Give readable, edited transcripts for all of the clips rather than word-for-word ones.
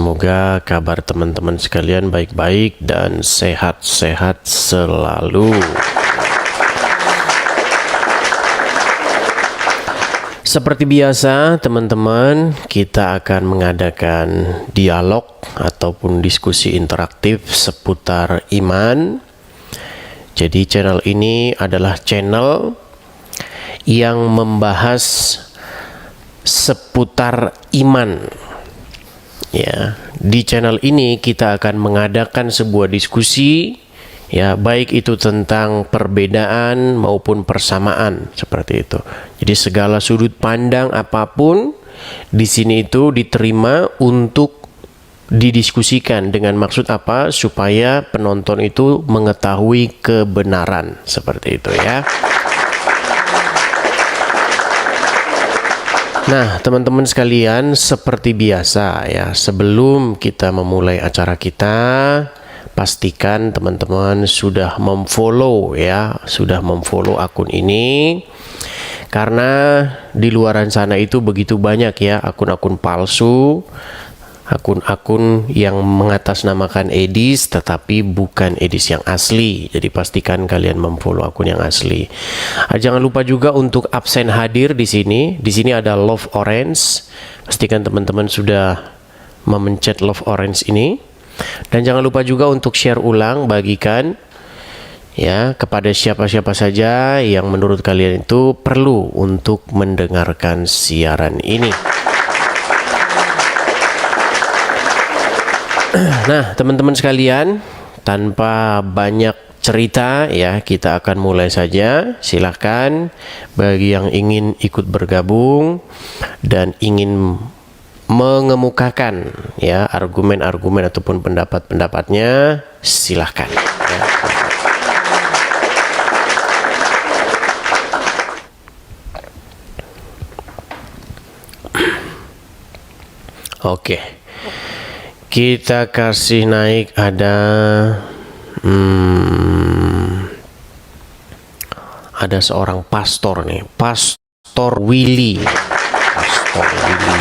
semoga kabar teman-teman sekalian baik-baik dan sehat-sehat selalu. Seperti biasa teman-teman, kita akan mengadakan dialog ataupun diskusi interaktif seputar iman. Jadi channel ini adalah channel yang membahas seputar iman. Ya, di channel ini kita akan mengadakan sebuah diskusi, ya, baik itu tentang perbedaan maupun persamaan, seperti itu. Jadi segala sudut pandang apapun di sini itu diterima untuk didiskusikan. Dengan maksud apa? Supaya penonton itu mengetahui kebenaran, seperti itu ya. Nah, teman-teman sekalian, seperti biasa ya, sebelum kita memulai acara kita, pastikan teman-teman sudah memfollow ya, sudah memfollow akun ini. Karena di luaran sana itu begitu banyak ya akun-akun palsu, akun-akun yang mengatasnamakan Edis tetapi bukan Edis yang asli. Jadi pastikan kalian memfollow akun yang asli. Jangan lupa juga untuk absen hadir di sini. Di sini ada Love Orange. Pastikan teman-teman sudah memencet Love Orange ini. Dan jangan lupa juga untuk share ulang, bagikan ya kepada siapa-siapa saja yang menurut kalian itu perlu untuk mendengarkan siaran ini. Nah, teman-teman sekalian, tanpa banyak cerita ya, kita akan mulai saja. Silahkan bagi yang ingin ikut bergabung dan ingin mengemukakan ya argumen-argumen ataupun pendapat-pendapatnya, silahkan ya. Oke. Kita kasih naik ada seorang pastor nih, Pastor Willy. Pastor Willy.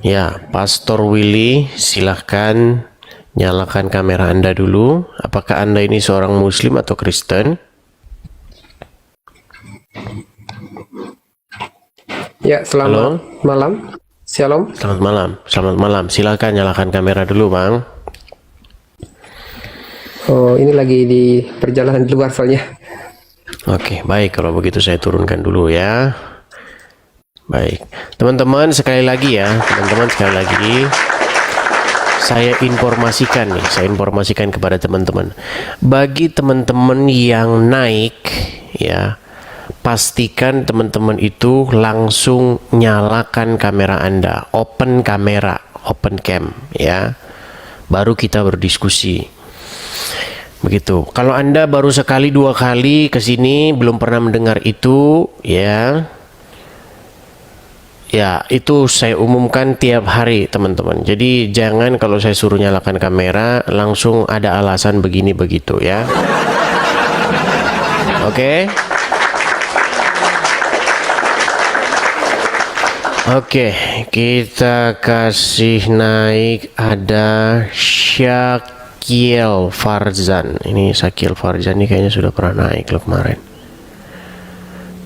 Ya, Pastor Willy, silahkan nyalakan kamera Anda dulu. Apakah Anda ini seorang Muslim atau Kristen? Ya, selamat malam. Shalom. Selamat malam. Selamat malam. Silakan nyalakan kamera dulu, Bang. Oh, ini lagi di perjalanan di luar soalnya. Oke, baik. Kalau begitu saya turunkan dulu ya. Baik. Teman-teman, sekali lagi ya. Teman-teman, sekali lagi. Saya informasikan kepada teman-teman. Bagi teman-teman yang naik, ya, pastikan teman-teman itu langsung nyalakan kamera Anda, open kamera, open cam ya. Baru kita berdiskusi. Begitu. Kalau Anda baru sekali dua kali ke sini belum pernah mendengar itu ya. Ya, itu saya umumkan tiap hari, teman-teman. Jadi jangan kalau saya suruh nyalakan kamera langsung ada alasan begini begitu ya. Oke. Oke, kita kasih naik ada Syakil Farzan. Ini Syakil Farzan ini kayaknya sudah pernah naik loh kemarin.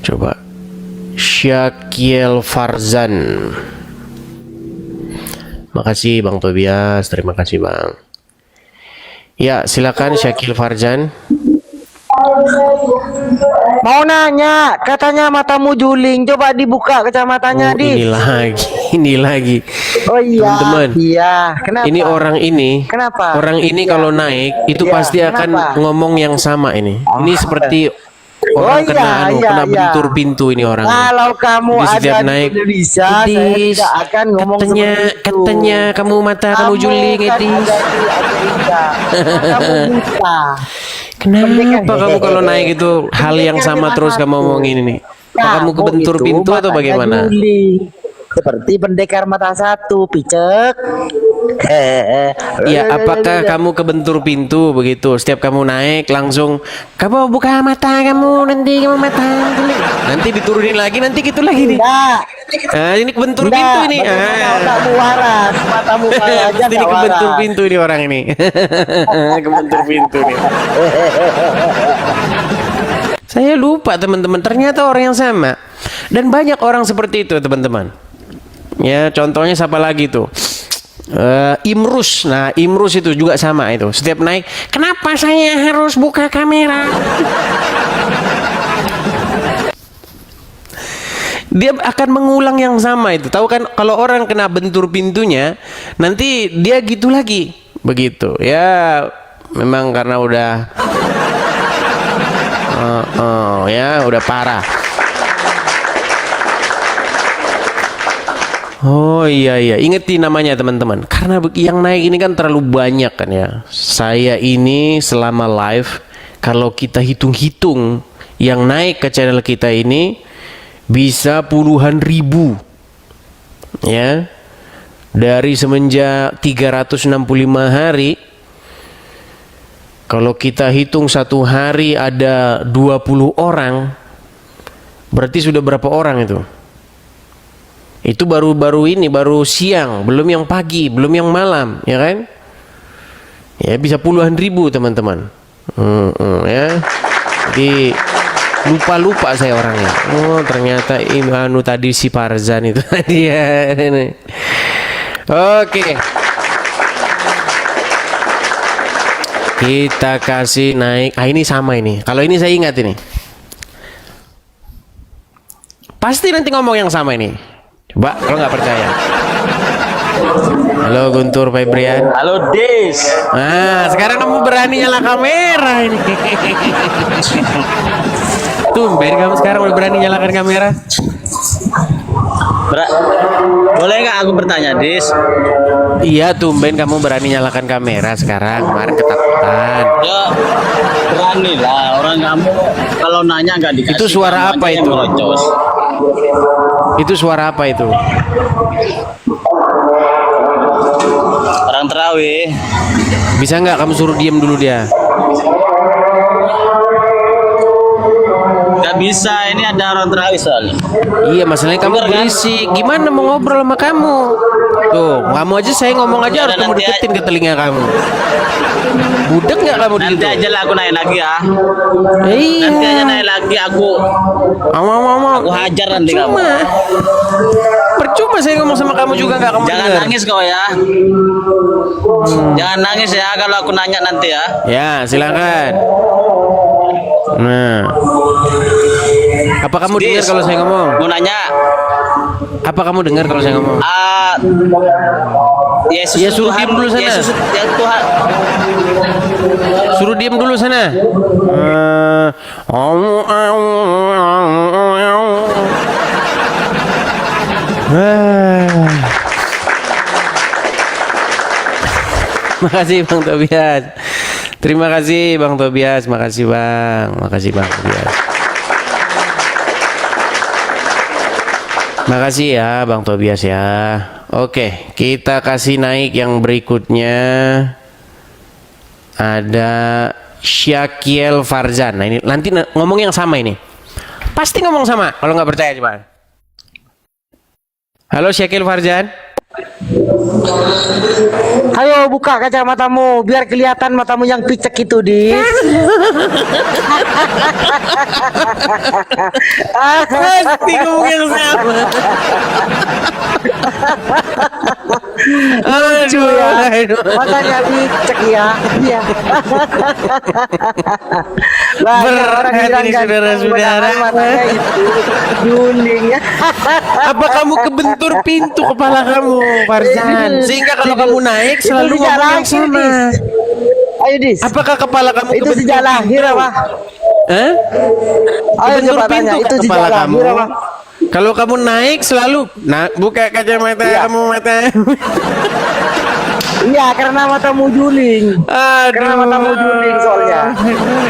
Coba Syakil Farzan. Makasih Bang Tobias, terima kasih Bang. Ya, silakan Syakil Farzan. Mau nanya, katanya matamu juling, coba dibuka kacamatanya di. Ini lagi. Oh iya. Teman-teman. Iya. Kenapa? Ini orang ini. Kenapa? Orang ini Iya. kalau naik itu Iya, pasti akan kenapa? ngomong yang sama ini. Ini seperti orang kena bentur pintu ini orang. Kalau kamu Jadi ada setiap di naik, Indonesia, saya Edis, tidak akan ngomong seperti itu. katanya kamu kamu juling, kan Edis. ada di Amerika. Kamu buta. Kenapa kamu kalau naik itu hal yang sama terus kamu ngomongin ini? Apa kamu kebentur itu pintu atau matanya bagaimana? juling. Seperti pendekar mata satu, picek. Ya, apakah kamu kebentur pintu begitu? Setiap kamu naik langsung kamu buka mata kamu nanti kamu mata nanti diturunin lagi nanti gitu lagi nih. Enggak. Nah, ini kebentur Enggak, pintu ini. bagaimana otakmu waras, matamu waras aja Pasti ini enggak kebentur waras. pintu ini orang ini. Kebentur pintu nih. Saya lupa teman-teman, ternyata orang yang sama. Dan banyak orang seperti itu teman-teman. Ya, contohnya siapa lagi tuh? Imrus. Nah, Imrus itu juga sama itu. Setiap naik, kenapa saya harus buka kamera? Dia akan mengulang yang sama itu. Tahu kan kalau orang kena bentur pintunya, nanti dia gitu lagi. Begitu. Ya, memang karena udah ya udah parah. Oh iya, ingetin namanya teman-teman. Karena yang naik ini kan terlalu banyak kan ya. Saya ini selama live, kalau kita hitung-hitung yang naik ke channel kita ini bisa puluhan ribu. Ya. Dari semenjak 365 hari, kalau kita hitung satu hari ada 20 orang, berarti sudah berapa orang itu? Itu baru ini, baru siang, belum yang pagi, belum yang malam, ya kan? Ya bisa puluhan ribu teman-teman. Ya. Jadi lupa saya orangnya. Oh ternyata Imanu tadi si Farzan itu tadi ya. Oke. Kita kasih naik. Ah ini sama ini. Kalau ini saya ingat ini. Pasti nanti ngomong yang sama ini. Coba kalau nggak percaya. Halo Guntur Febrian. Halo Des. Nah sekarang kamu berani nyala kamera ini. Tumben kamu sekarang udah berani nyalakan kamera. Boleh nggak aku bertanya, Dis? Iya tumben kamu berani nyalakan kamera sekarang. Kemarin ketakutan. Ya, berani lah. Orang kamu kalau nanya nggak dikasih. Itu suara kamu apa aja yang itu? merocos. Itu suara apa itu? Orang terawih. Bisa nggak kamu suruh diem dulu dia? Nggak bisa, ini ada orang terawih soalnya. Iya masalahnya kamu Bener, kan? berisik. Gimana mau ngobrol sama kamu? Tuh kamu aja saya ngomong aja harus kamu nanti deketin ke telinga kamu. Budek nggak kamu di Nanti situ? aja lah aku naik lagi ya. Iya. Nanti aja naik lagi aku Mau. hajar nanti kamu. Percuma saya ngomong sama kamu juga nggak kamu Jangan dengar. nangis kau ya. Jangan nangis ya kalau aku nanya nanti ya. Ya silakan. Nah, apa kamu dengar Dis, kalau saya ngomong? Mau nanya. Apa kamu dengar kalau saya ngomong? Yesus Ya, suruh Tuhan, diem dulu sana. Yesus ya Tuhan. Suruh diem dulu sana. Makasih Bang Tobias. Terima kasih Bang Tobias. Makasih Bang. Makasih Bang Tobias. Makasih ya Bang Tobias ya. Oke, kita kasih naik yang berikutnya. Ada Syakiel Farzan. Nah ini nanti ngomong yang sama ini. Pasti ngomong sama. Kalau nggak percaya coba. Halo Syakiel Farzan. Ayo buka kacamatamu biar kelihatan matamu yang picek itu, Dis. Pasti ngomong yang sama. Lucu ya. Makanya picek ya. Iya. Banyak orang Berat bilang ini kan, saudara-saudara. matanya itu juling. Apa kamu kebentur pintu kepala kamu, Farzan? Sehingga kalau kamu naik selalu Itu sejak ngomong yang lahir, sama. Dis. Ayo, Dis. Apakah kepala kamu Itu kebentur sejak lahir pintu? apa? Hah? Ayo Kebentur coba tanya, pintu itu ke sejak kepala kamu. lahir apa? Kalau kamu naik selalu, nah buka kacamata Iya. kamu mata. Iya, karena matamu juling. Karena matamu juling soalnya.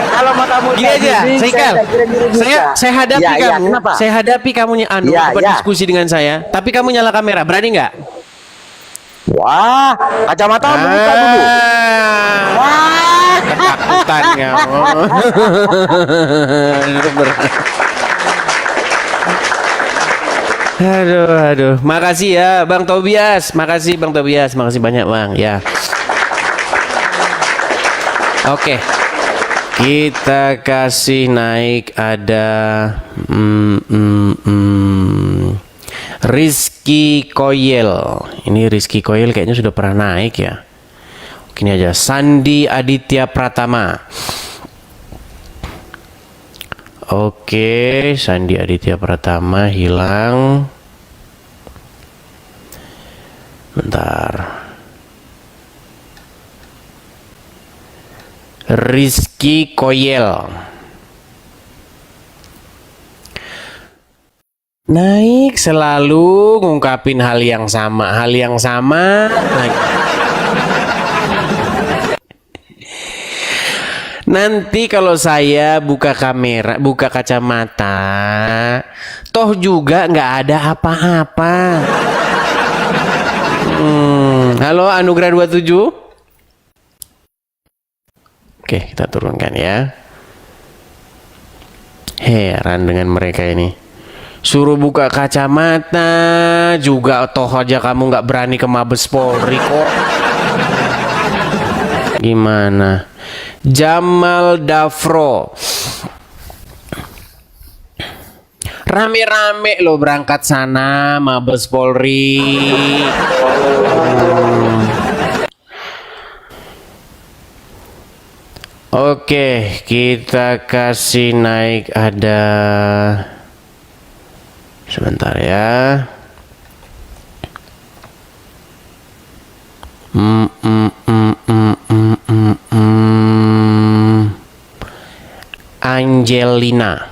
Kalau matamu Gini tak aja, juling, saya kira-kira bisa. saya hadapi Iya, iya, kamu, kenapa? saya hadapi kamu anu Iya, iya. diskusi dengan saya, tapi kamu nyala kamera, berani nggak? Wah, kacamata buka dulu. Wah, ketakutan kamu. Aduh. Makasih ya, Bang Tobias. Makasih Bang Tobias. Makasih banyak, Bang. Ya. Oke. Kita kasih naik ada Rizky Koyel. Ini Rizky Koyel kayaknya sudah pernah naik ya. Ini aja Sandi Aditya Pratama. Oke, Sandi Aditya Pratama hilang. Bentar. Rizky Koyel naik selalu ngungkapin hal yang sama lagi. Nanti kalau saya buka kamera, buka kacamata, toh juga nggak ada apa-apa. Halo Anugerah 27. Oke, kita turunkan ya. Heran dengan mereka ini. Suruh buka kacamata juga, toh aja kamu nggak berani ke Mabes Polri kok. Gimana? Jamal Dafro. Rame-rame lo berangkat sana Mabes Polri. Oke, kita kasih naik ada sebentar ya. Angelina.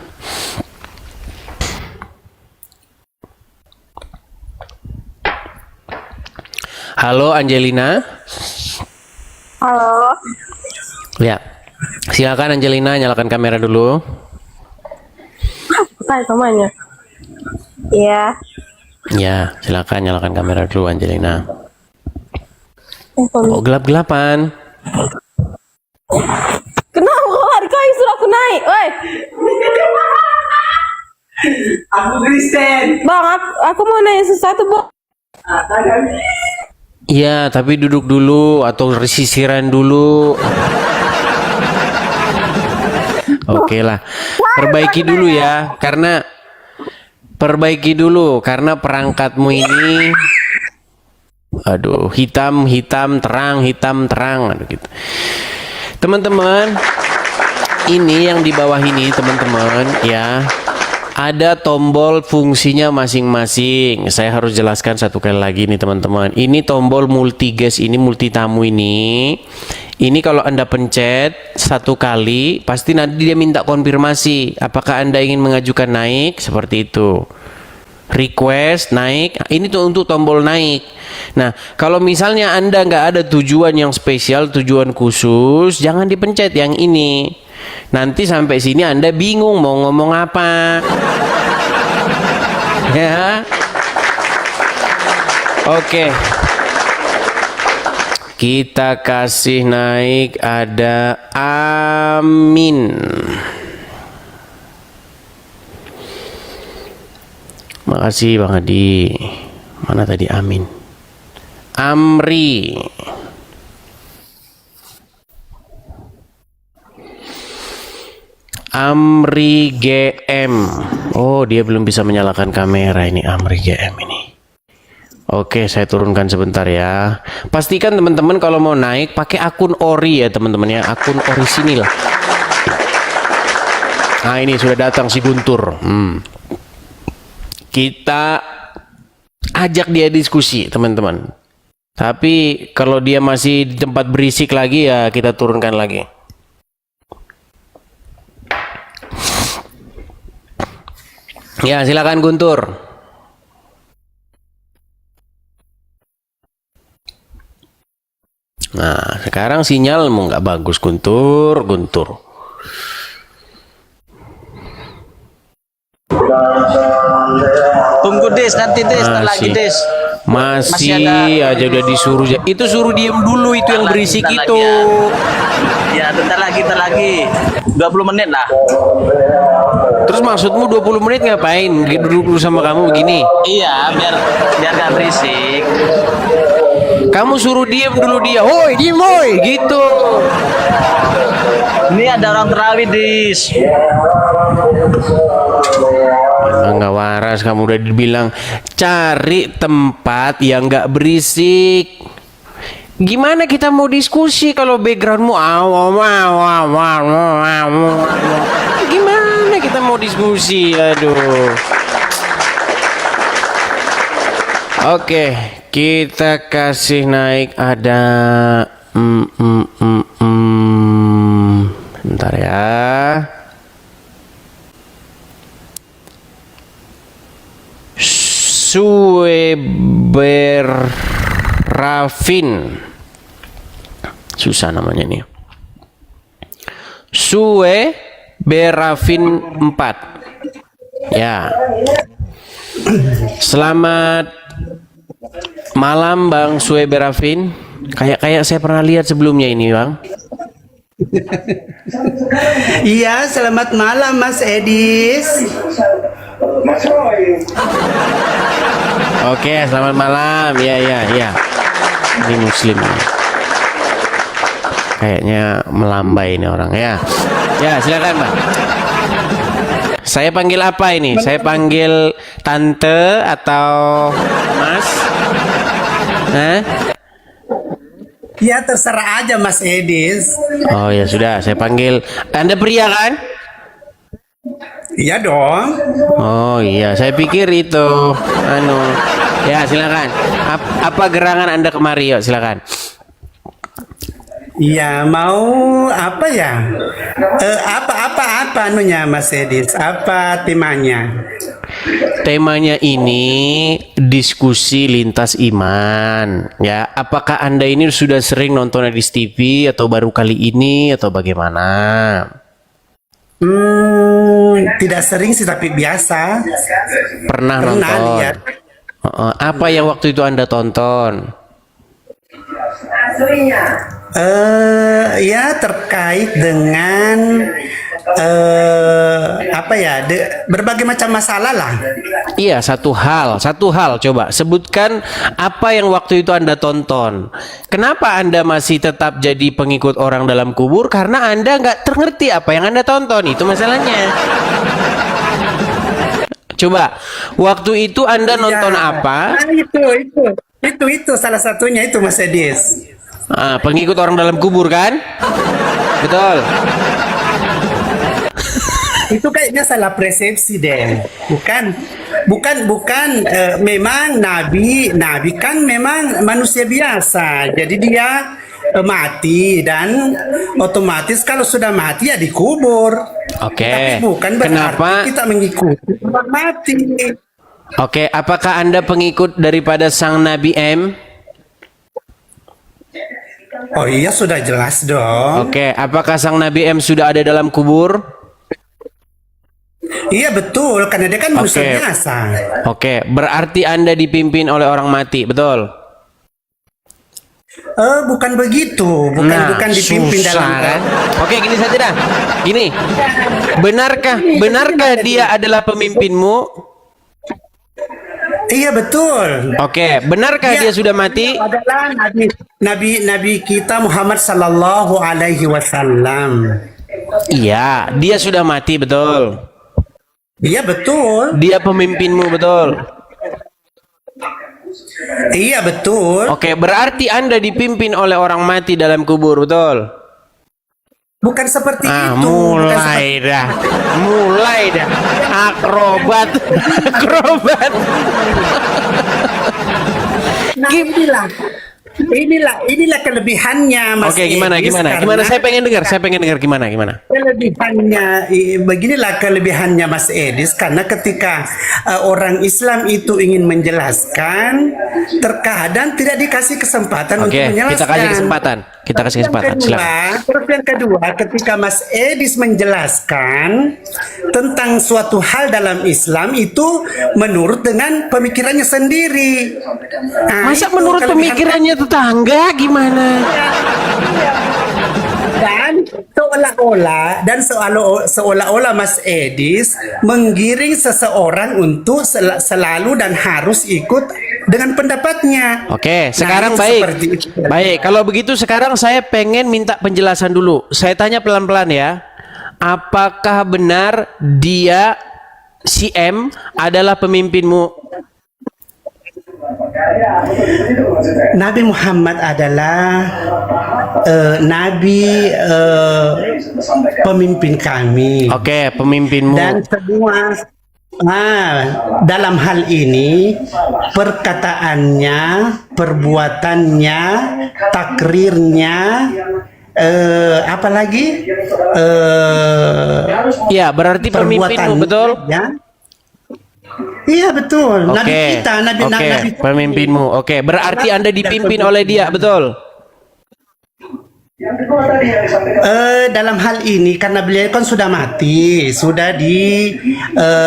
Halo Angelina. Halo. Ya. Silakan Angelina, nyalakan kamera dulu. Bukan namanya. Iya. Ya, silakan nyalakan kamera dulu Angelina. Oh, gelap-gelapan. Kenapa kau harga yang suruh aku naik? Woi. Aku Kristen. Bang, aku mau naik sesuatu, Bang. Iya, tapi duduk dulu atau sisiran dulu. Oke lah, perbaiki dulu karena perangkatmu ini, aduh, hitam terang, aduh gitu. Teman-teman, ini yang di bawah ini teman-teman ya, ada tombol fungsinya masing-masing. Saya harus jelaskan satu kali lagi nih teman-teman. Ini tombol multi guest, ini multi tamu ini. Ini kalau Anda pencet satu kali, pasti nanti dia minta konfirmasi. Apakah Anda ingin mengajukan naik? Seperti itu. Request, naik. Ini tuh untuk tombol naik. Nah, kalau misalnya Anda nggak ada tujuan yang spesial, tujuan khusus, jangan dipencet yang ini. Nanti sampai sini Anda bingung mau ngomong apa. Ya. Oke. Kita kasih naik ada Amin. Makasih Bang Adi. Mana tadi Amin? Amri. Amri GM. Oh, dia belum bisa menyalakan kamera ini Amri GM ini. Oke, saya turunkan sebentar ya. Pastikan teman-teman kalau mau naik pakai akun ori ya teman-teman ya, akun orisinil. Nah, ini sudah datang si Guntur. Kita ajak dia diskusi teman-teman. Tapi kalau dia masih di tempat berisik lagi ya kita turunkan lagi. Ya, silakan Guntur. Nah, sekarang sinyalmu nggak bagus, Guntur. Tunggu Des, nanti Des, lagi Des. Masih ada- aja udah disuruh. Itu suruh diem dulu, itu yang berisik Bentar itu. lagi ya. Ya, bentar lagi. 20 menit lah. Terus maksudmu 20 menit ngapain? Duduk dulu sama kamu begini. Iya, biar gak berisik. Kamu suruh diem dulu dia. Hoi, diem hoi, gitu. Ini ada orang terawih, Dis. Emang nggak waras, kamu udah dibilang cari tempat yang nggak berisik. Gimana kita mau diskusi kalau backgroundmu gimana kita mau diskusi? Aduh. Oke, kita kasih naik ada bentar ya. Sueberafin, susah namanya nih. Sueberafin 4. Ya. Selamat malam Bang Sueberafin. Kayak saya pernah lihat sebelumnya ini, Bang. Iya, selamat malam Mas Edis. Oke, selamat malam. Ya. Ini Muslim ini. Kayaknya melambai ini orang ya. Ya, silakan, Bang. Saya panggil apa ini? Saya panggil tante atau Mas? Hah? Ya terserah aja Mas Edis. Oh ya sudah, saya panggil. Anda pria kan? Iya dong. Oh iya, saya pikir itu. Ya silakan. Apa gerangan Anda kemari? Yuk silakan. Iya, mau apa ya? Apa anunya Mas Edis? Apa temanya? Temanya ini diskusi lintas iman. Ya, apakah Anda ini sudah sering nonton Edis TV atau baru kali ini atau bagaimana? Tidak sering sih tapi biasa. Pernah nonton? lihat. Apa yang waktu itu Anda tonton? Ya terkait dengan berbagai macam masalah lah. Iya, satu hal coba sebutkan apa yang waktu itu Anda tonton. Kenapa Anda masih tetap jadi pengikut orang dalam kubur? Karena Anda nggak ngerti apa yang Anda tonton, itu masalahnya. Coba, waktu itu Anda nonton apa? Itu salah satunya itu Mas Edis. Pengikut orang dalam kubur kan? Betul. Itu kayaknya salah persepsi deh. Bukan memang nabi kan memang manusia biasa. Jadi dia mati dan otomatis kalau sudah mati ya dikubur. Oke. Tapi bukan berarti Kenapa? kita mengikuti orang mati. Oke, apakah Anda pengikut daripada sang Nabi M? Oh iya sudah jelas dong. Oke, apakah sang Nabi M sudah ada dalam kubur? Iya betul, karena dia kan manusia Oke. biasa. Oke, berarti Anda dipimpin oleh orang mati, betul? Bukan begitu, bukan dipimpin susah, dalam kan? Oke, gini saja dah. Gini, benarkah dia adalah pemimpinmu? Iya betul. Oke, benarkah Iya. dia sudah mati? Adalah nabi kita Muhammad sallallahu alaihi wasallam. Iya, dia sudah mati, betul. Iya betul. Dia pemimpinmu, betul. Iya betul. Oke, berarti Anda dipimpin oleh orang mati dalam kubur, betul? Bukan seperti itu. Bukan Mulai dah. Akrobat. Nah, inilah kelebihannya Mas. Oke, gimana? Edis, Gimana? karena Saya pengen dengar gimana? Beginilah kelebihannya Mas Edis, karena ketika orang Islam itu ingin menjelaskan, terkadang tidak dikasih kesempatan untuk Oke, menjelaskan. kita kasih kesempatan. Kita kasih kesempatan. Silakan. Terus yang kedua, ketika Mas Edis menjelaskan tentang suatu hal dalam Islam itu menurut dengan pemikirannya sendiri. Nah, Masa itu menurut kalau pemikirannya tetangga gimana? dan seolah-olah Mas Edis menggiring seseorang untuk selalu dan harus ikut dengan pendapatnya. Oke, Nah, sekarang itu baik. seperti itu. Baik, kalau begitu sekarang saya pengen minta penjelasan dulu. Saya tanya pelan-pelan ya. Apakah benar dia si M adalah pemimpinmu? Nabi Muhammad adalah Nabi pemimpin kami. Oke, pemimpinmu. Dan semua dalam hal ini perkataannya, perbuatannya, takrirnya, apalagi Ya, berarti pemimpinmu, betul? ya. Iya betul. Nabi Oke, kita, Nabi pemimpinmu. Oke, berarti Anda dipimpin oleh dia, betul? Dalam hal ini karena beliau kan sudah mati, sudah di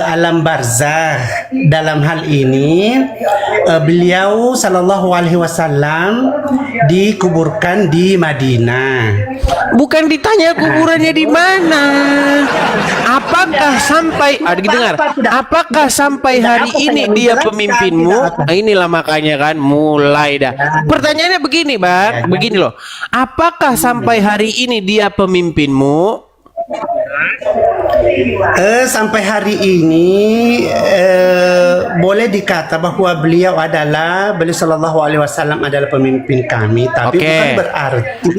alam barzakh. Dalam hal ini beliau Shallallahu Alaihi Wasallam dikuburkan di Madinah. Bukan ditanya kuburannya di mana. Apakah sampai didengar? Apakah sampai hari ini dia pemimpinmu? Nah, inilah makanya kan mulai dah. Pertanyaannya begini, Bang. Begini loh. Apakah sampai hari ini dia pemimpinmu? Sampai hari ini boleh dikata bahwa beliau Shallallahu Alaihi Wasallam adalah pemimpin kami, tapi bukan berarti.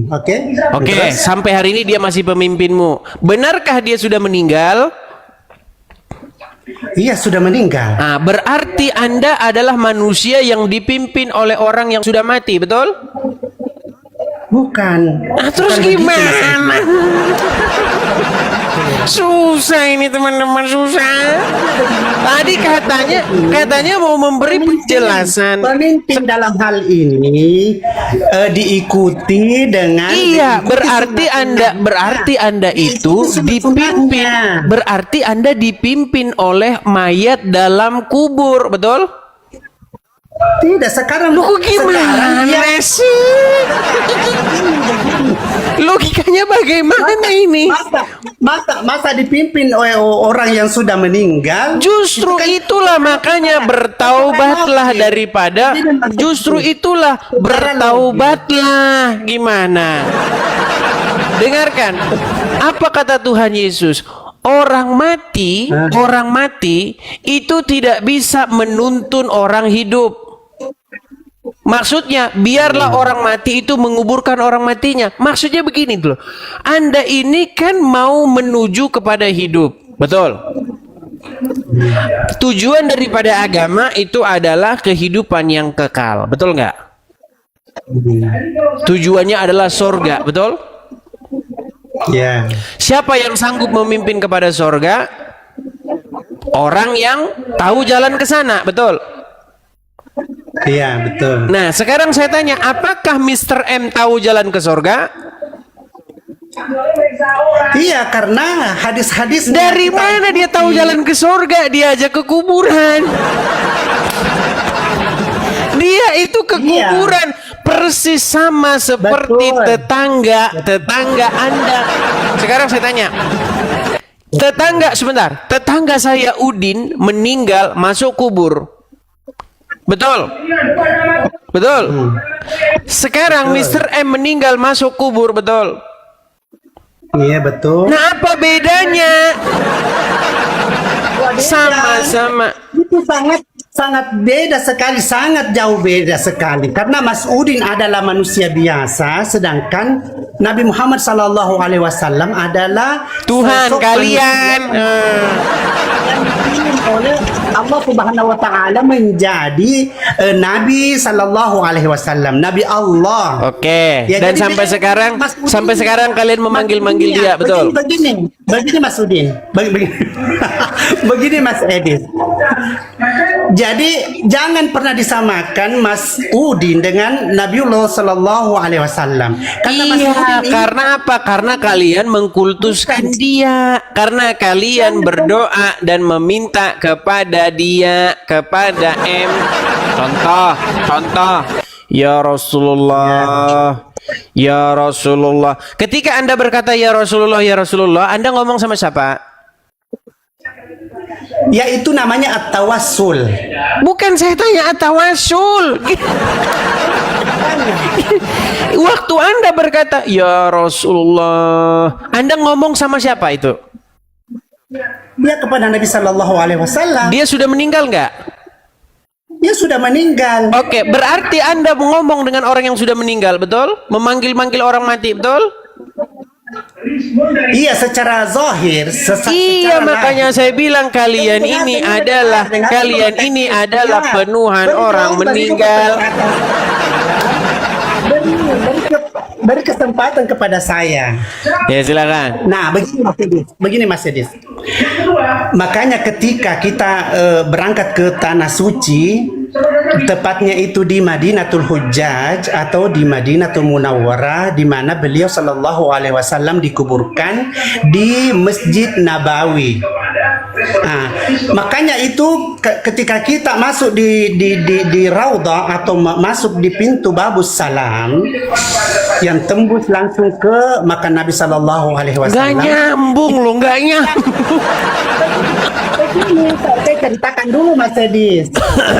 Oke, sampai hari ini dia masih pemimpinmu. Benarkah dia sudah meninggal? Iya, sudah meninggal. Nah, berarti Anda adalah manusia yang dipimpin oleh orang yang sudah mati, betul? Bukan. Nah, terus Bukan gimana? Susah ini teman-teman, susah. Tadi katanya mau memberi penjelasan. Pemimpin dalam hal ini diikuti dengan. Iya, berarti Anda itu dipimpin. Berarti Anda dipimpin oleh mayat dalam kubur, betul? Tidak, sekarang Gimana sih? Logikanya bagaimana ini? Masa dipimpin oleh orang yang sudah meninggal? Justru itulah makanya bertaubatlah daripada bertaubatlah. Gimana? Dengarkan. Apa kata Tuhan Yesus? Orang mati itu tidak bisa menuntun orang hidup. Maksudnya, biarlah orang mati itu menguburkan orang matinya. Maksudnya begini loh. Anda ini kan mau menuju kepada hidup. Betul? Tujuan daripada agama itu adalah kehidupan yang kekal. Betul nggak? Tujuannya adalah sorga. Betul? Ya. Siapa yang sanggup memimpin kepada sorga? Orang yang tahu jalan ke sana. Betul? Iya, betul. Nah, sekarang saya tanya, apakah Mr. M tahu jalan ke sorga? Iya, karena hadis-hadis. Dari mana dia tahu jalan ke sorga? Dia aja ke kuburan. Dia itu ke kuburan. Persis sama seperti tetangga Anda. Sekarang saya tanya, tetangga saya Udin meninggal masuk kubur. Betul? Sekarang Mr. M meninggal masuk kubur, betul? Iya, betul. Nah, apa bedanya? Sama-sama. Itu sangat beda sekali, sangat jauh beda sekali. Karena Mas Udin adalah manusia biasa, sedangkan Nabi Muhammad Sallallahu Alaihi Wasallam adalah Tuhan kalian. yang dipilih oleh Allah Subhanahu wa taala menjadi Nabi sallallahu alaihi wasallam, Nabi Allah. Oke. Ya, Dan jadi sampai dia- sekarang Mas Udin- sampai sekarang kalian memanggil-manggil Begini, dia, betul? Begini Mas Udin. Begini Mas Edis. Jadi jangan pernah disamakan Mas Udin dengan Nabiullah sallallahu alaihi wasallam. Karena Mas Iya, Udin ini karena apa? Karena kalian mengkultuskan dia, karena kalian berdoa dan meminta kepada dia, kepada contoh, ya Rasulullah, ya Rasulullah. Ketika Anda berkata ya Rasulullah, Anda ngomong sama siapa? yaitu namanya at-tawassul. Bukan, saya tanya at-tawassul. Waktu Anda berkata ya Rasulullah, Anda ngomong sama siapa itu? Dia kepada Nabi sallallahu alaihi wasallam. Dia sudah meninggal nggak? Dia sudah meninggal. Oke, berarti Anda ngomong dengan orang yang sudah meninggal, betul? Memanggil-manggil orang mati, betul? Iya, secara zahir. Iya, makanya saya bilang kalian ini adalah penuhan orang meninggal. Beri kesempatan kepada saya. Ya, silakan. Nah, begini Mas Edis. Makanya ketika kita berangkat ke tanah suci, tepatnya itu di Madinatul Hujjaj atau di Madinatul Munawwarah, di mana beliau sallallahu alaihi wasallam dikuburkan di Masjid Nabawi. Nah, makanya itu ketika kita masuk di Raudhah atau masuk di pintu Babus Salam yang tembus langsung ke makam Nabi sallallahu alaihi Gak wasallam. nyambung loh, gak nyambung. Saya ceritakan dulu Mas Edis.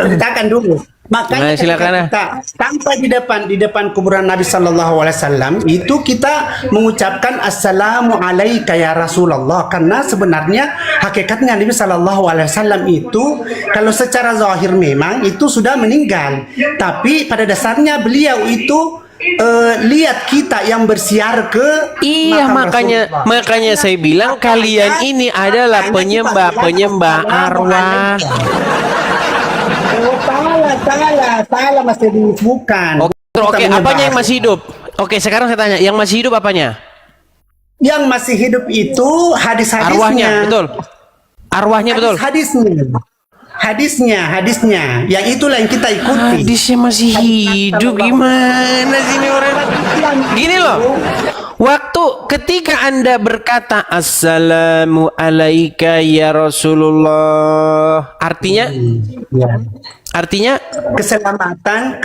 Ceritakan dulu. Makanya Nah, silakan, ketika kita sampai di depan kuburan Nabi sallallahu alaihi wasallam itu kita mengucapkan assalamu alayka ya Rasulullah, karena sebenarnya hakikatnya Nabi sallallahu alaihi wasallam itu kalau secara zahir memang itu sudah meninggal, tapi pada dasarnya beliau itu lihat kita yang bersiar ke Iya, makam makanya Rasulullah. saya bilang kalian ini adalah penyembah arwah. Oh, salah Mas Edis, bukan. Oke, apanya yang masih hidup? Oke, sekarang saya tanya, yang masih hidup apanya? Yang masih hidup itu hadis-hadisnya. Arwahnya, betul. Arwahnya, betul. Hadisnya. Yang itulah yang kita ikuti. Hadisnya masih hidup, gimana sih ini orang? Gini loh, waktu ketika Anda berkata assalamu alaika ya Rasulullah, artinya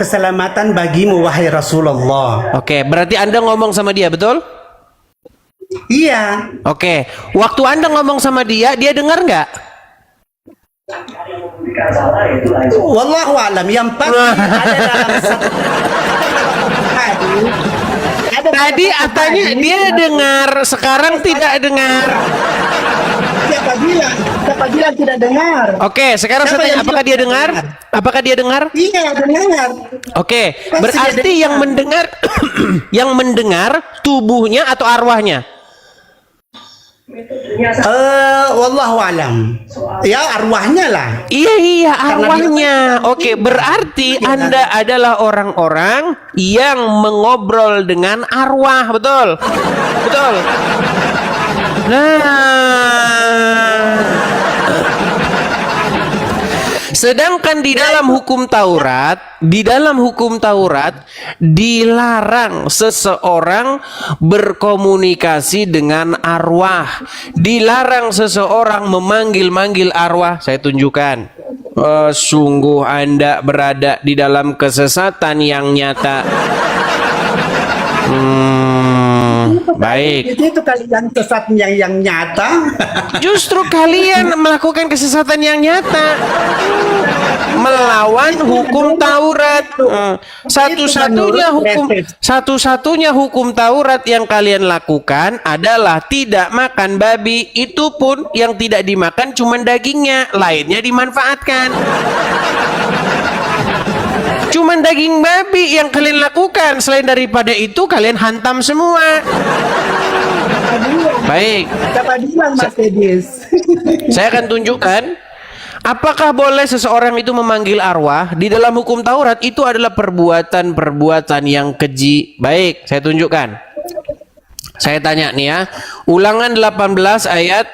keselamatan bagimu wahai Rasulullah. Oke, berarti Anda ngomong sama dia, betul? Iya. Oke, waktu Anda ngomong sama dia dengar nggak? Wallahu alam, yang pasti ada dalam satu hadis. Tadi katanya dia dengar, sekarang tidak dengar. Siapa bilang tidak dengar? Oke, sekarang saya Siapa tanya, yang apakah dia bilang dengar? Apakah dia dengar? Iya, dengar. Oke, Pasti berarti dia yang mendengar yang mendengar tubuhnya atau arwahnya? Wallahu alam. Ya, arwahnya lah. Iya, arwahnya. Oke, berarti Anda adalah orang-orang yang mengobrol dengan arwah, betul? Betul. Nah, sedangkan di dalam hukum Taurat, dilarang seseorang berkomunikasi dengan arwah, dilarang seseorang memanggil-manggil arwah. Saya tunjukkan. Sungguh Anda berada di dalam kesesatan yang nyata. Baik. Itu kalian sesat yang nyata. Justru kalian melakukan kesesatan yang nyata, melawan hukum Taurat. Satu-satunya hukum Taurat yang kalian lakukan adalah tidak makan babi. Itu pun yang tidak dimakan cuma dagingnya, lainnya dimanfaatkan. Cuman daging babi yang kalian lakukan. Selain daripada itu kalian hantam semua. Baik. Siapa bilang Mas Edis? Saya akan tunjukkan Apakah boleh seseorang itu memanggil arwah? Di dalam hukum Taurat itu adalah perbuatan-perbuatan yang keji. Baik, saya tunjukkan. Saya tanya nih ya. Ulangan 18 ayat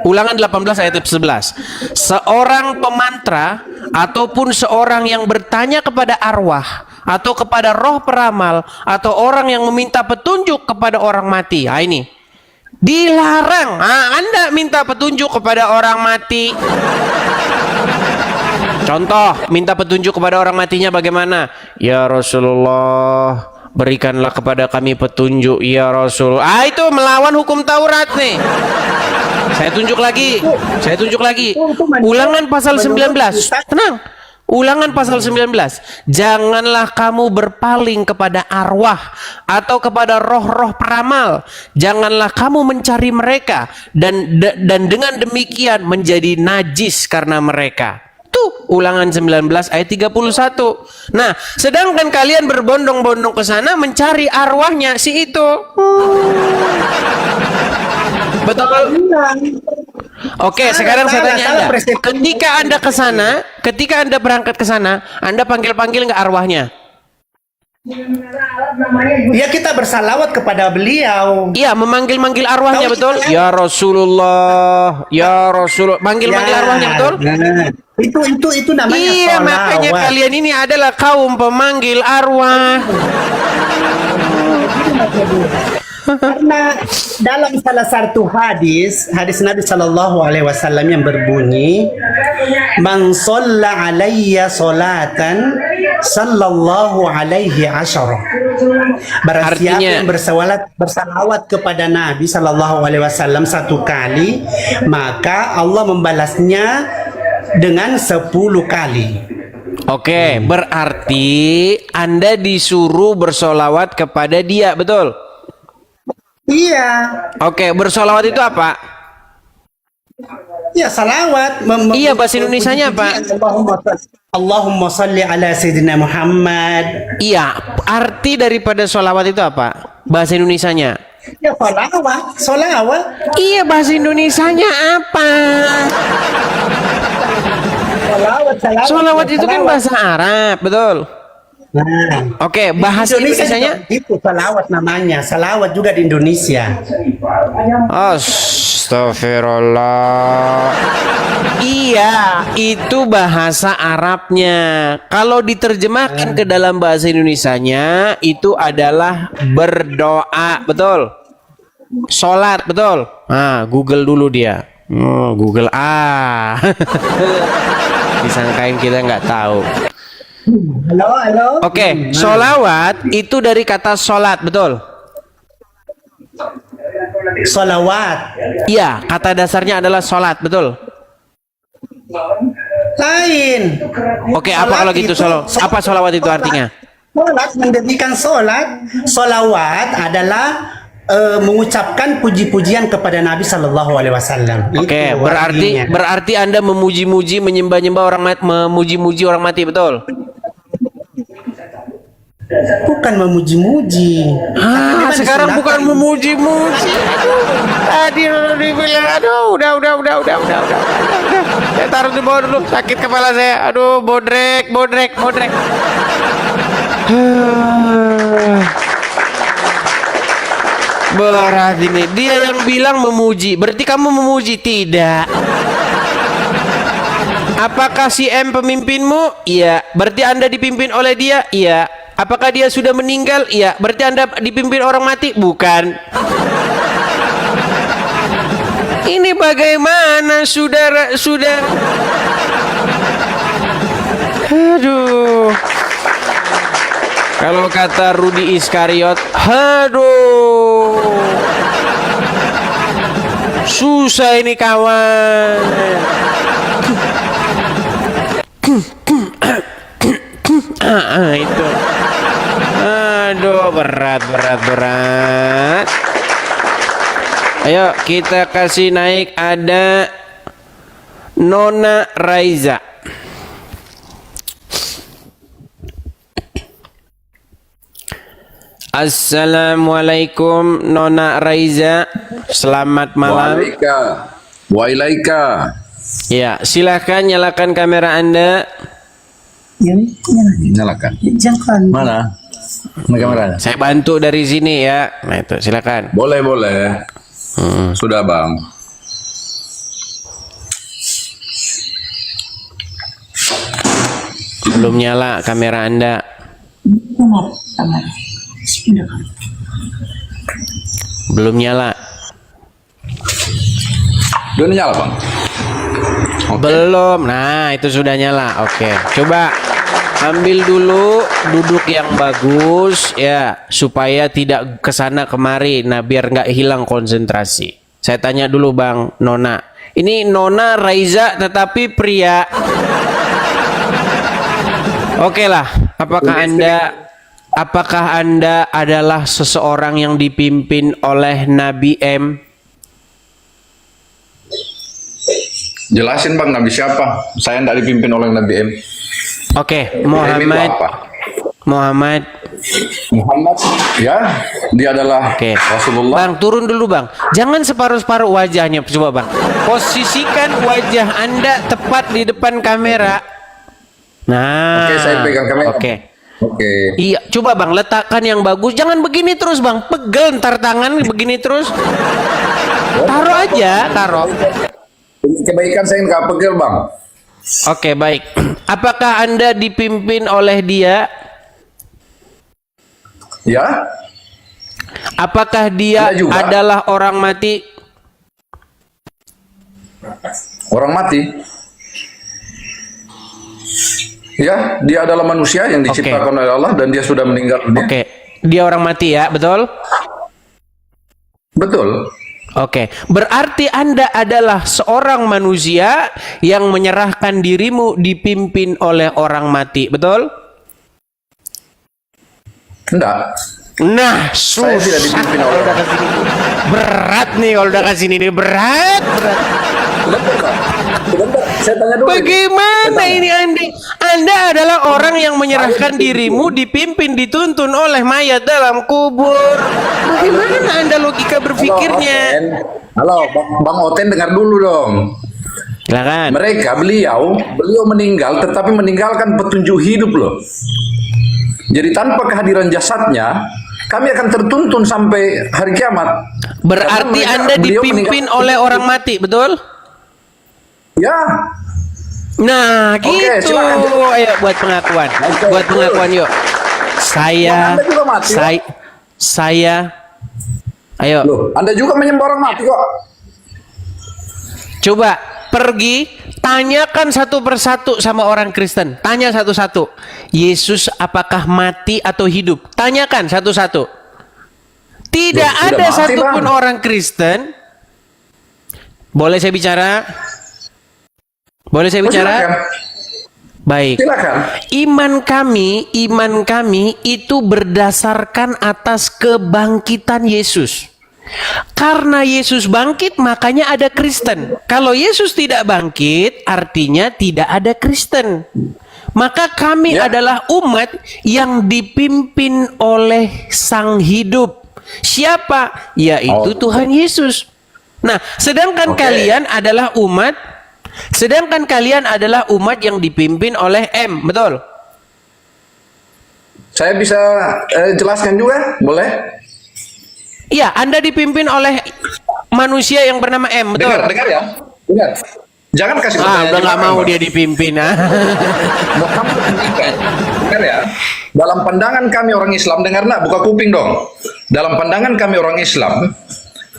11. Seorang pemantra ataupun seorang yang bertanya kepada arwah atau kepada roh peramal atau orang yang meminta petunjuk kepada orang mati. Nah, ini dilarang. Anda minta petunjuk kepada orang mati. Contoh, minta petunjuk kepada orang matinya bagaimana? Ya Rasulullah, berikanlah kepada kami petunjuk ya Rasul. Itu melawan hukum Taurat nih. Saya tunjuk lagi. Ulangan pasal 19. Tenang. Ulangan pasal 19. Janganlah kamu berpaling kepada arwah atau kepada roh-roh peramal. Janganlah kamu mencari mereka dan dengan demikian menjadi najis karena mereka. Tuh, Ulangan 19 ayat 31. Nah, sedangkan kalian berbondong-bondong ke sana mencari arwahnya si itu. Betul. Oke, sekarang saya tanya Anda. Ketika Anda berangkat ke sana, Anda panggil-panggil nggak arwahnya? Ya, kita bersalawat kepada beliau. Iya, memanggil-manggil arwahnya, betul? Ya Rasulullah, ya Rasul. Manggil-manggil arwahnya, betul? Itu namanya iya, sholawat. makanya kalian ini adalah kaum pemanggil arwah. Karena dalam salah satu hadis Nabi Shallallahu Alaihi Wasallam yang berbunyi, "Man shalla alayya salatan, sallallahu alaihi asyara." Barang siapa yang bersalawat kepada Nabi Shallallahu Alaihi Wasallam satu kali, maka Allah membalasnya dengan 10 kali. Oke, berarti Anda disuruh bersolawat kepada dia, betul? Iya. Oke, bersolawat itu apa? Iya, salawat. Iya, bahasa Indonesianya apa? Allahumma salli ala Sayyidina Muhammad. Iya, arti daripada solawat itu apa? Bahasa Indonesianya? Ya, solawat. Iya, bahasa Indonesianya apa? Solawat itu kan bahasa Arab, betul? Nah, Oke, bahasa Indonesianya? Itu salawat namanya. Salawat juga di Indonesia. Astagfirullah. Iya, itu bahasa Arabnya. Kalau diterjemahkan ke dalam bahasa Indonesianya, itu adalah berdoa, betul? Sholat, betul? Nah, Google dulu dia. Google disangkain kita nggak tahu. Halo. Oke, sholawat itu dari kata sholat, betul? Solawat. Iya, kata dasarnya adalah sholat, betul? Lain. Oke, apa kalau gitu apa sholawat itu artinya? Sholat, mendirikan sholat. Solawat adalah mengucapkan puji-pujian kepada Nabi Shallallahu Alaihi Wasallam. Oke, berarti Anda memuji-muji, menyembah-nyembah orang mati, memuji-muji orang mati, betul? Bukan memuji-muji. Sekarang bukan memuji-muji. Tadi dibilang, aduh, udah. Saya taruh di bawah dulu, sakit kepala saya. Aduh, bodrek. Berarti ini dia yang bilang memuji. Berarti kamu memuji? Tidak. Apakah si M pemimpinmu? Iya. Berarti Anda dipimpin oleh dia? Iya. Apakah dia sudah meninggal? Iya. Berarti Anda dipimpin orang mati? Bukan. Ini bagaimana, saudara? Aduh. Kalau kata Rudi Iskariot, aduh, susah ini kawan. Itu, aduh, berat. Ayo kita kasih naik, ada Nona Raiza. Assalamualaikum Nona Raiza, selamat malam. Waalaikumsalam. Ya, silahkan nyalakan kamera Anda. Nyalakan. Mana? Kameranya? Saya bantu dari sini ya. Nah itu, silakan. Boleh, boleh. Sudah, Bang. Belum nyala kamera Anda. Belum nyala. Udah nyala, Bang. Oke. Belum. Nah, itu sudah nyala. Oke. Coba ambil dulu duduk yang bagus ya, supaya tidak kesana kemari. Nah, biar nggak hilang konsentrasi. Saya tanya dulu Bang Nona. Ini Nona Raiza tetapi pria. Oke lah. Apakah Anda adalah seseorang yang dipimpin oleh Nabi M? Jelasin, Bang, Nabi siapa? Saya tidak dipimpin oleh Nabi M. Oke, Muhammad. Muhammad. Ya, dia adalah Rasulullah. Bang, turun dulu Bang. Jangan separuh-separuh wajahnya. Coba Bang, posisikan wajah Anda tepat di depan kamera. Nah, Oke, saya pegang kamera. Oke. Iya, coba Bang, letakkan yang bagus. Jangan begini terus Bang, pegel ntar tangan begini terus. Taruh aja, taruh. Kebaikan saya nggak pegel, Bang. Oke, baik. Apakah Anda dipimpin oleh dia? Ya. Apakah dia adalah orang mati? Orang mati? Ya, dia adalah manusia yang diciptakan oleh Allah dan dia sudah meninggal dunia. Oke, dia orang mati ya, betul? Betul. Oke, berarti Anda adalah seorang manusia yang menyerahkan dirimu dipimpin oleh orang mati, betul? Enggak. Nah, saya tidak dipimpin oleh orang mati. Berat nih kalau udah kasih ini, berat. Sebentar, saya tanya dulu. Bagaimana ini Anda adalah orang yang menyerahkan dirimu dipimpin dituntun oleh mayat dalam kubur. Bagaimana Anda logika berpikirnya? Halo, Bang Oten, dengar dulu dong. Silakan. Beliau meninggal tetapi meninggalkan petunjuk hidup loh. Jadi tanpa kehadiran jasadnya, kami akan tertuntun sampai hari kiamat. Berarti Anda dipimpin oleh orang mati, betul? Ya. Nah, gitu. Ayo buat pengakuan. Buat pengakuan yuk. Saya ayo. Loh, Anda juga menyembah orang mati kok. Coba pergi tanyakan satu persatu sama orang Kristen. Tanya satu-satu. Yesus apakah mati atau hidup? Tanyakan satu-satu. Tidak ada satupun orang Kristen. Boleh saya bicara? Boleh saya bicara? Baik. Silakan. Iman kami itu berdasarkan atas kebangkitan Yesus. Karena Yesus bangkit, makanya ada Kristen. Kalau Yesus tidak bangkit, artinya tidak ada Kristen. Maka kami adalah umat yang dipimpin oleh Sang Hidup. Siapa? Yaitu Tuhan Yesus. Nah, sedangkan kalian adalah umat yang dipimpin oleh M, betul? Saya bisa jelaskan juga, boleh? Iya, Anda dipimpin oleh manusia yang bernama M, betul? Dengar ya. Dengar. Jangan kasih udah nggak mau dia dipimpin. Dengar ya. Dalam pandangan kami orang Islam, dengar nak, buka kuping dong. Dalam pandangan kami orang Islam,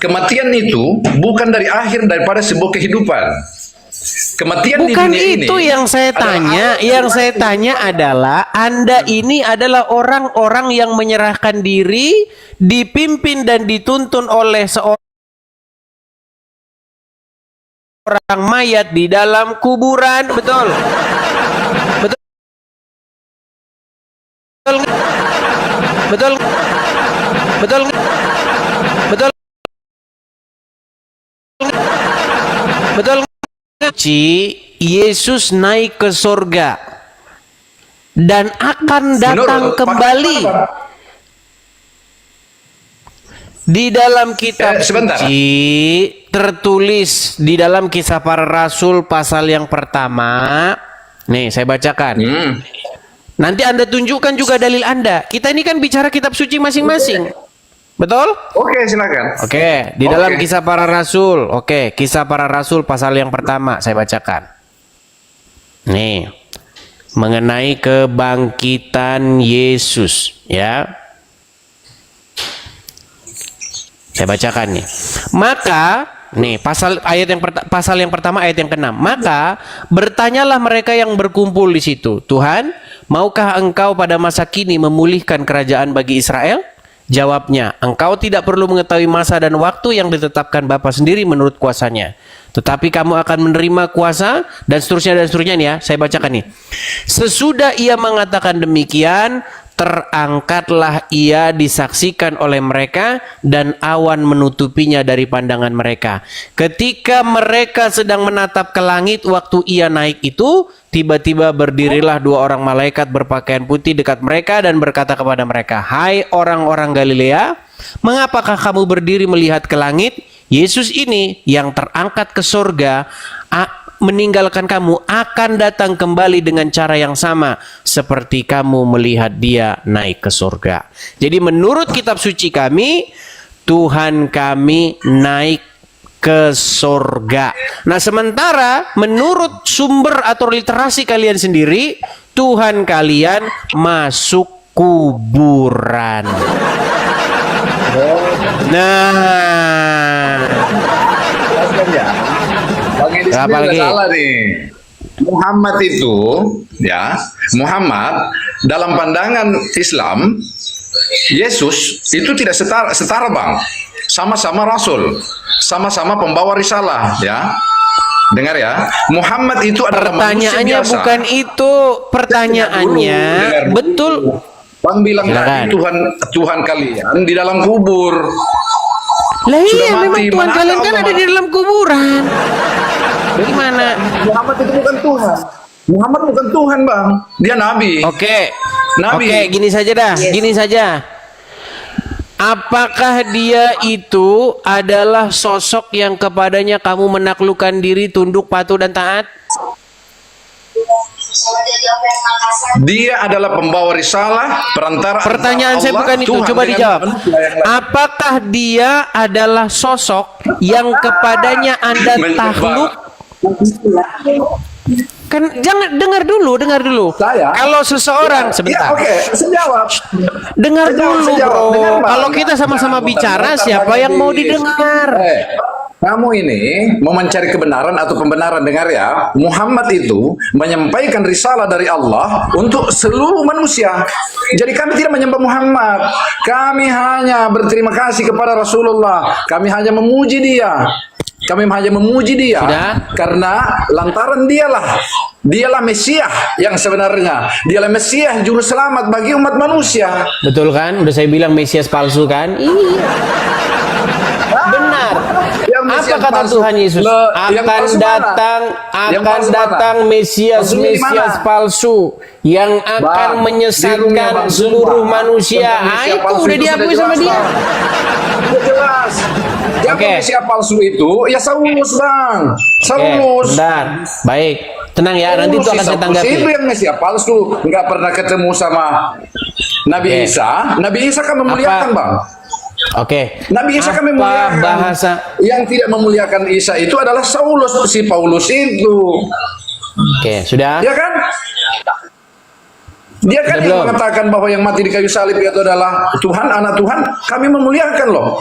kematian itu bukan dari akhir daripada sebuah kehidupan. Kematian bukan di dunia itu ini yang saya tanya. Yang saya tanya adalah Anda ini adalah orang-orang yang menyerahkan diri, dipimpin dan dituntun oleh seorang mayat di dalam kuburan, betul? Betul? Betul? Betul? Betul? Betul? Yesus naik ke surga dan akan datang kembali. Di dalam kitab suci tertulis di dalam Kisah Para Rasul pasal yang pertama. Nih, saya bacakan. Nanti Anda tunjukkan juga dalil Anda. Kita ini kan bicara kitab suci masing-masing. Betul? Oke, silakan. Oke, di dalam Kisah Para Rasul. Oke, Kisah Para Rasul pasal yang pertama saya bacakan. Nih, mengenai kebangkitan Yesus, ya. Saya bacakan nih. Maka, nih pasal yang pertama ayat yang ke-6. Maka bertanyalah mereka yang berkumpul di situ, Tuhan, maukah Engkau pada masa kini memulihkan kerajaan bagi Israel? Jawabnya, Engkau tidak perlu mengetahui masa dan waktu yang ditetapkan Bapa sendiri menurut kuasanya. Tetapi kamu akan menerima kuasa dan seterusnya nih ya. Saya bacakan nih. Sesudah ia mengatakan demikian, terangkatlah ia disaksikan oleh mereka dan awan menutupinya dari pandangan mereka. Ketika mereka sedang menatap ke langit waktu ia naik itu, tiba-tiba berdirilah 2 orang malaikat berpakaian putih dekat mereka dan berkata kepada mereka, "Hai orang-orang Galilea, mengapakah kamu berdiri melihat ke langit? Yesus ini yang terangkat ke surga meninggalkan kamu akan datang kembali dengan cara yang sama seperti kamu melihat dia naik ke surga." Jadi menurut kitab suci kami, Tuhan kami naik ke surga. Nah, sementara menurut sumber atau literasi kalian sendiri, Tuhan kalian masuk kuburan. Nah, Apa lagi? Salah nih. Muhammad itu, ya, Muhammad dalam pandangan Islam, Yesus itu tidak setara bang, sama-sama Rasul, sama-sama pembawa risalah, ya. Dengar ya, Muhammad itu adalah pertanyaannya manusia biasa. Bukan itu, pertanyaannya Dengar betul. Bang bilang tadi Tuhan kalian di dalam kubur. Lah iya, Sudah memang mati. Tuhan Mana kalian ada kan Allah ada di dalam kuburan. Bagaimana? Muhammad itu bukan Tuhan. Muhammad bukan Tuhan bang, dia Nabi. Oke, Nabi. Oke, gini saja dah, gini saja. Apakah dia itu adalah sosok yang kepadanya kamu menaklukkan diri, tunduk, patuh, dan taat? Dia adalah pembawa risalah, perantara. Pertanyaan saya Allah, bukan itu, Tuhan coba dengan dijawab. manusia yang lain. Apakah dia adalah sosok yang kepadanya Anda takluk? Kan jangan dengar dulu. Saya? Kalau seseorang sebentar. Ya, oke, saya jawab. Dengar Saya dulu, jawab. bro. Dengar, Bang. Kalau kita sama-sama bicara, siapa yang mau didengar? Kamu ini mau mencari kebenaran atau pembenaran, dengar ya. Muhammad itu menyampaikan risalah dari Allah untuk seluruh manusia. Jadi kami tidak menyembah Muhammad. Kami hanya berterima kasih kepada Rasulullah. Kami hanya memuji dia. Sudah? Karena lantaran dialah Mesias yang sebenarnya. Dialah Mesias juru selamat bagi umat manusia. Betul kan? Udah saya bilang Mesias palsu kan? Iya. Benar. Yang Mesias Apa kata palsu. Tuhan Yesus? Yang palsu mana? Yang palsu datang mana? Mesias Palsunya di mana? palsu yang akan Bang, menyesatkan Bang, seluruh sumpah. manusia. Tentang Mesias Itu palsu udah itu diakui sudah sama jelas, dia. Bang. Sudah jelas. Yang Oke. Mesias palsu itu ya Saulus, Bang. Saulus. Bentar. Baik. Tenang ya, nanti itu akan saya tanggapi. Itu yang Mesias palsu, nggak pernah ketemu sama Nabi Oke. Isa. Nabi Isa kan memuliakan, Bang. Oke. Nabi Isa kan memuliakan. bahasa? Yang tidak memuliakan Isa itu adalah Saulus, si Paulus itu. Oke, sudah. Ya kan? Dia kan Sudah yang belum? mengatakan bahwa yang mati di kayu salib itu adalah Tuhan, anak Tuhan. Kami memuliakan loh.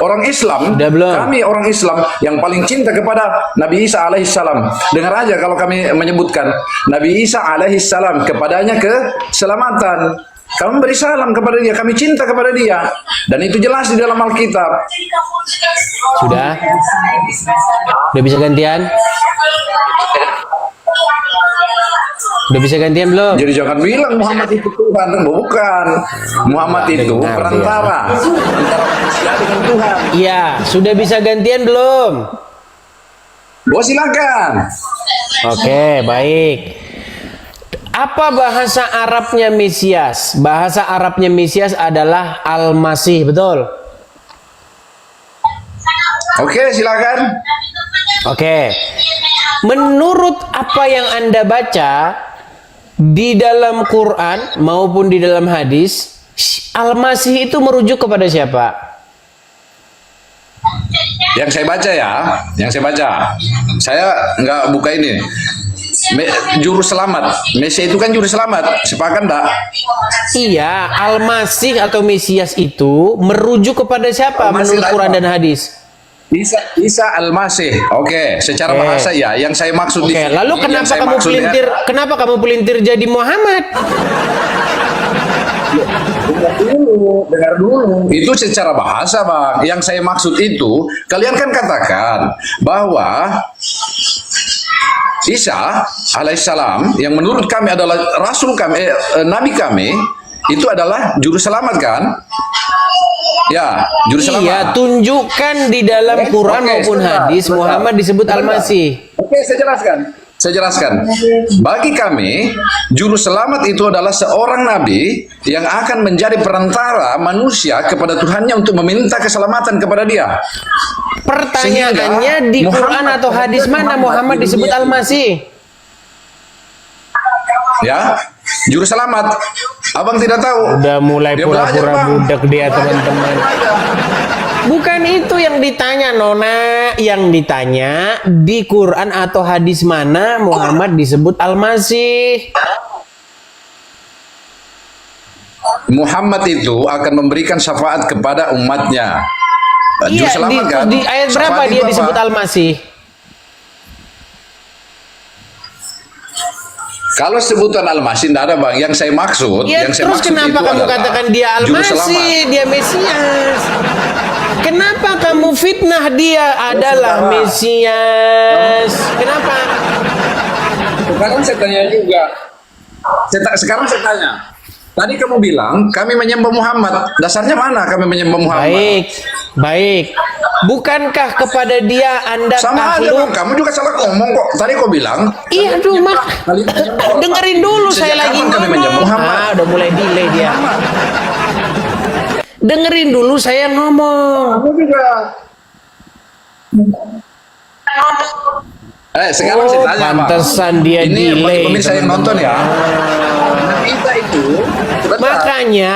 Orang Islam, Sudah belum? kami orang Islam yang paling cinta kepada Nabi Isa alaihissalam. Dengar aja kalau kami menyebutkan Nabi Isa alaihissalam, kepadanya keselamatan. Kami beri salam kepada dia, kami cinta kepada dia. Dan itu jelas di dalam Alkitab. Sudah? Udah bisa gantian? Udah bisa gantian belum? Jadi jangan bilang Muhammad itu Tuhan, bukan. Muhammad Nggak itu dengar perantara antara manusia dengan Tuhan. Iya, sudah bisa gantian belum? Oh, silakan. Oke, baik. Apa bahasa Arabnya Mesias? Bahasa Arabnya Mesias adalah Al-Masih, betul? Oke, silakan. Oke. Menurut apa yang Anda baca di dalam Quran maupun di dalam hadis, Al-Masih itu merujuk kepada siapa? Yang saya baca ya, yang saya baca. Saya nggak buka ini. Juru selamat. Mesias itu kan juru selamat. Sepakat enggak? Iya, Al-Masih atau Mesias itu merujuk kepada siapa Al-Masih menurut Quran dan hadis? Isa Al-Masih. Oke, secara bahasa ya. Yang saya maksud Oke, lalu kenapa kamu pelintir jadi Muhammad? Dengar dulu. Itu secara bahasa, Bang. Yang saya maksud itu, kalian kan katakan bahwa Isa alaihissalam yang menurut kami adalah rasul kami, nabi kami, itu adalah juru selamat kan? Ya, juru selamat. Iya, tunjukkan di dalam Quran maupun hadis Muhammad disebut Al-Masih. Oke, saya jelaskan. Saya jelaskan. Bagi kami, juru selamat itu adalah seorang nabi yang akan menjadi perantara manusia kepada Tuhannya untuk meminta keselamatan kepada dia. Pertanyaannya, di Quran atau hadis mana Muhammad disebut Al-Masih? Ya, juru selamat. Abang tidak tahu. Udah mulai Dia pura-pura belajar, Bang. budak dia, teman-teman. Bukan itu yang ditanya, Nona. Yang ditanya, di Quran atau hadis mana Muhammad disebut Al-Masih? Muhammad itu akan memberikan syafaat kepada umatnya. Juru Iya, selamat kan? di ayat berapa Syafaat dia itu apa? disebut Al-Masih? Kalau sebutan Al-Masih tidak ada, Bang. Yang saya maksud, Ya, yang saya terus maksud kenapa itu kamu adalah katakan dia juru Al-Masih, selamat. dia Mesias? Kenapa kamu fitnah dia adalah Mesias? Kenapa? Sekarang saya tanya juga. Sekarang saya tanya. Tadi kamu bilang kami menyembah Muhammad. Dasarnya mana kami menyembah Muhammad? Baik. Bukankah kepada dia Anda Sama aja, takluk? Bang. Kamu juga salah ngomong kok. Tadi kau bilang. Iya, aduh, Mak. Dengerin dulu, saya Sejak lagi kapan kami menyembah ngomong. Muhammad? Udah mulai delay dia. Dengerin dulu saya ngomong. Kamu juga. Sekarang saya tanya, Bang. Pantesan dia Ini delay. bagi pemirsa yang nonton ya. Kita itu. Makanya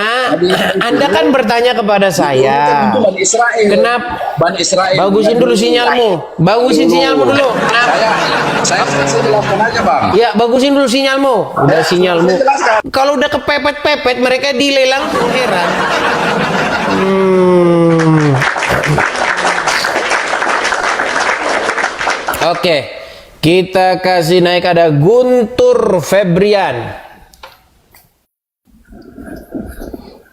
Anda kan bertanya kepada saya. Bani Israel. Kenapa? Bani Israel. Bagusin dulu sinyalmu. Bagusin sinyalmu dulu. Kenapa? Saya jelaskan aja, Bang. Ya, bagusin dulu sinyalmu. Udah sinyalmu. Kalau udah kepepet-pepet, mereka delay langsung, heran. Oke, kita kasih naik ada Guntur Febrian.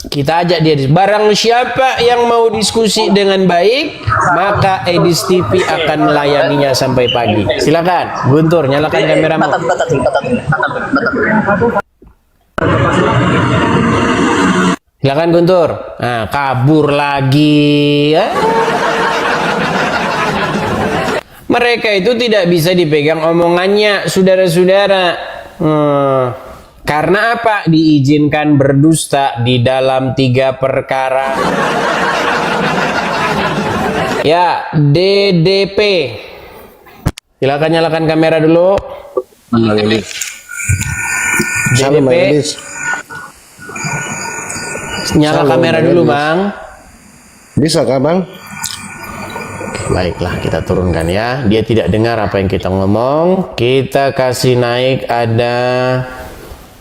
Kita ajak dia. Barang siapa yang mau diskusi dengan baik, maka Edis TV akan melayaninya sampai pagi. Silakan, Guntur, nyalakan kameramu. Silakan, Guntur. Nah, kabur lagi. Mereka itu tidak bisa dipegang omongannya, saudara-saudara. Karena apa? Diizinkan berdusta di dalam 3 perkara. Ya, DDP. Silakan nyalakan kamera dulu. DDP. Nyala kamera dulu, Bang. Bisa kah, Bang? Baiklah, kita turunkan ya. Dia tidak dengar apa yang kita ngomong. Kita kasih naik ada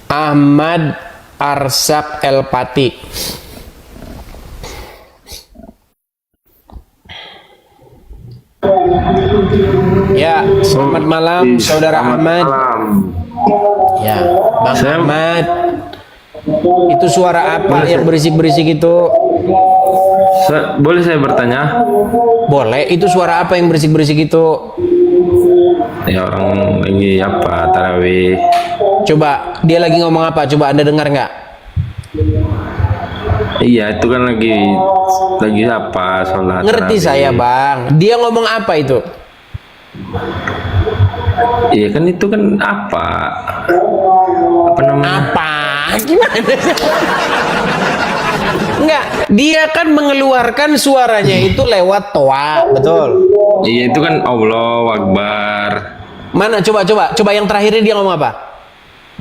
Ahmad Arsak El Pati. Ya, selamat malam Saudara Ahmad. Ya, Bang Ahmad. Itu suara apa yang berisik-berisik itu? Boleh saya bertanya? Boleh, itu suara apa yang berisik-berisik itu? Ya, orang lagi apa, tarawih. Coba, dia lagi ngomong apa? Coba Anda dengar nggak? Iya, itu kan lagi apa, sholat Ngerti tarawih. saya, Bang. Dia ngomong apa itu? Iya kan, itu kan apa namanya? Apa? Gimana? Enggak, dia kan mengeluarkan suaranya itu lewat toa, betul? Iya itu kan Allahu Akbar. Mana coba yang terakhirnya dia ngomong apa?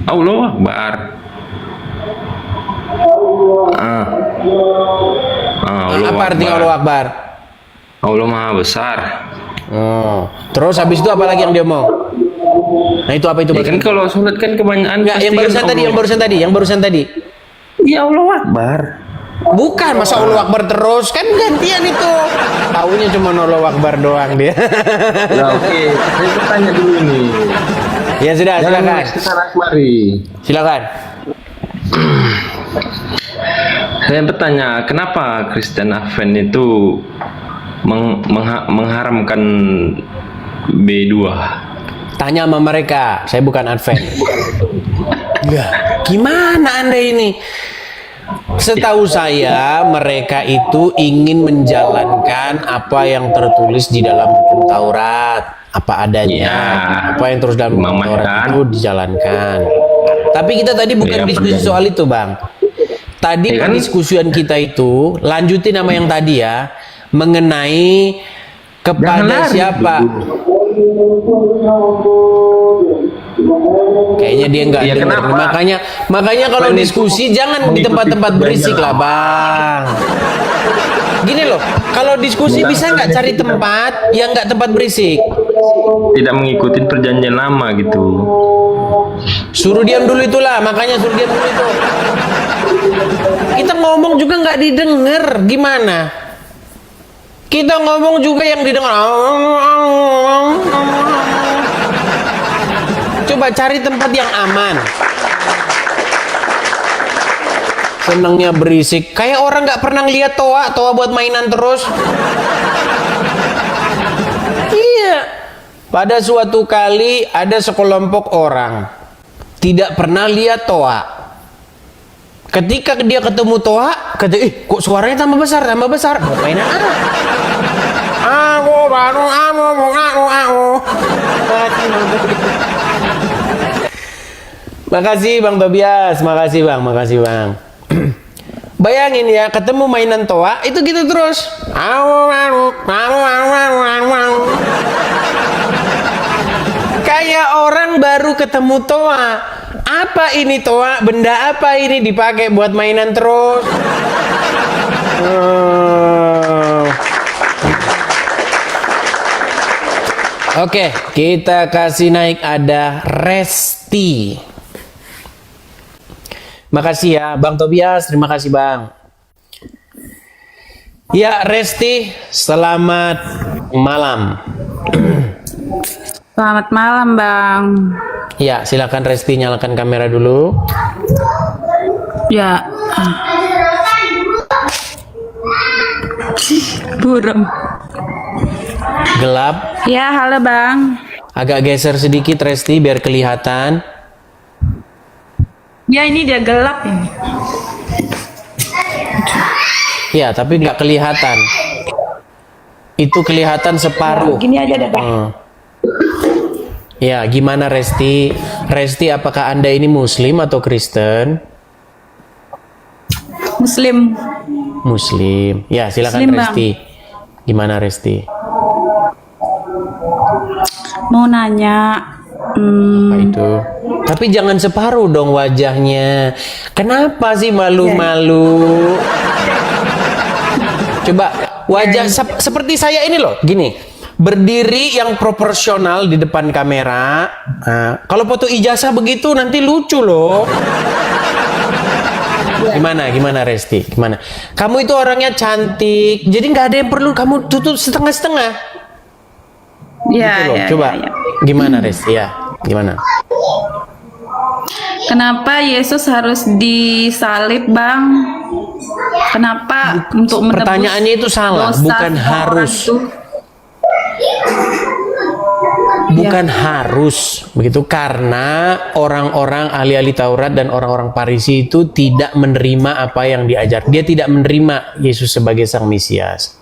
Allahu Akbar. Apa artinya Allahu Akbar? Allah Maha Besar. Oh. Terus habis itu apa lagi yang dia ngomong? Nah itu apa itu? Ya kan kalau sholat kan kebanyakan. Enggak, yang barusan tadi. Ya Allahu Akbar. Bukan, masa Allahu Akbar terus? Kan gantian itu. Taunya cuma Allahu Akbar doang dia. Nah, oke. Saya bertanya dulu nih. Ya sudah, silakan. Kesana kemari. Silakan. Saya bertanya, kenapa Kristen Advent itu mengharamkan B2? Tanya sama mereka, saya bukan Advent. Ya, gimana Anda ini? Setahu saya mereka itu ingin menjalankan apa yang tertulis di dalam hukum Taurat, apa adanya, apa yang terus dalam hukum Taurat itu dijalankan. Tapi kita tadi bukan diskusi soal itu, Bang. Tadi pendiskusian kita itu lanjutin sama yang tadi ya, mengenai kepada siapa. Kayaknya dia nggak dengar. Makanya kalau diskusi jangan di tempat-tempat berisik lah, Bang. Gini loh, kalau diskusi bisa nggak cari tempat yang nggak tempat berisik? Tidak mengikuti perjanjian lama gitu. Suruh diam dulu itulah, makanya suruh diam dulu itu. Kita ngomong juga nggak didengar, gimana? Kita ngomong juga yang didengar. Coba cari tempat yang aman. Senangnya berisik, kayak orang nggak pernah ngeliat toa buat mainan terus. Iya. Pada suatu kali ada sekelompok orang tidak pernah lihat toa. Ketika dia ketemu toa, kata, kok suaranya tambah besar. Buat mainan Makasih Bang Tobias, makasih Bang. Bayangin ya, ketemu mainan toa itu gitu terus. Kayak orang baru ketemu toa. Apa ini toa? Benda apa ini dipakai buat mainan terus? Oke, kita kasih naik ada Resti. Makasih ya Bang Tobias, terima kasih Bang. Ya Resti, selamat malam. Selamat malam, Bang. Ya, silakan Resti nyalakan kamera dulu. Ya. Burung. Gelap. Ya, halo Bang. Agak geser sedikit Resti biar kelihatan. Ya, ini dia gelap ini. Ya, tapi nggak kelihatan. Itu kelihatan separuh. Gini aja deh, Bang. Ya, gimana Resti? Resti, apakah Anda ini Muslim atau Kristen? Muslim. Muslim. Ya, silakan Muslim, Resti. Gimana Resti? Mau nanya. Apa itu? Tapi jangan separuh dong wajahnya. Kenapa sih malu-malu? Coba wajah seperti saya ini loh, gini. Berdiri yang proporsional di depan kamera. Nah, kalau foto ijazah begitu nanti lucu loh. Gimana Resti? Gimana? Kamu itu orangnya cantik, jadi nggak ada yang perlu kamu tutup setengah-setengah. Ya, gitu loh. ya, Coba, ya. gimana Resti? Ya, gimana? Kenapa Yesus harus disalib, Bang? Kenapa untuk menebus Pertanyaannya itu salah, dosa bukan semua harus. orang itu? Bukan harus begitu, karena orang-orang ahli-ahli Taurat dan orang-orang Farisi itu tidak menerima apa yang diajar. Dia tidak menerima Yesus sebagai sang Mesias.